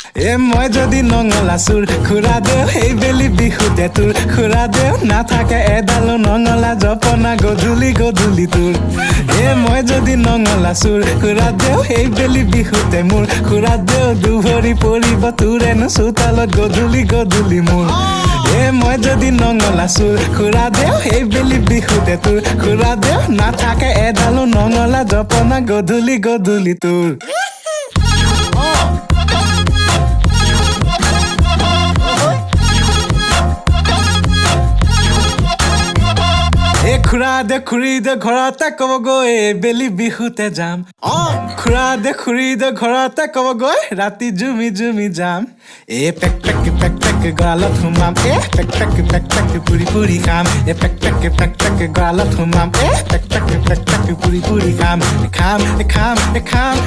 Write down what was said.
মই যদি নঙলা চুৰ খুৰা দেও এই বেলি বিহুতে তোৰ খুৰা দেও নাথাকে এডালো নঙলা জপনা গধূলি গধূলি তোৰ মই যদি নঙলা চুৰ খুৰা দেও এই বেলি বিহুতে মোৰ খুৰা দেও দুভৰি পৰিব তোৰেনো চোতালত গধূলি গধূলি মোৰ মই যদি নঙলা চুৰ খুৰা দেও এই বেলি বিহুতে তোৰ খুৰা দেও নাথাকে এডালো নঙলা জপনা গধূলি গধূলি তোৰ খুৰা দে খুৰী দে ঘৰতে ক'বগৈ বেলি বিহুতে যাম খুৰা দে খুৰী দে ঘৰতে ক'বগৈ ৰাতি জুমি জুমি যাম পেক পেক গৰালত সোমাম পেক পেক পুৰি পুৰি খাম পেক পেক গৰালত সোমাম পেক পেক পুৰি পুৰি খাম খাম খাম খাম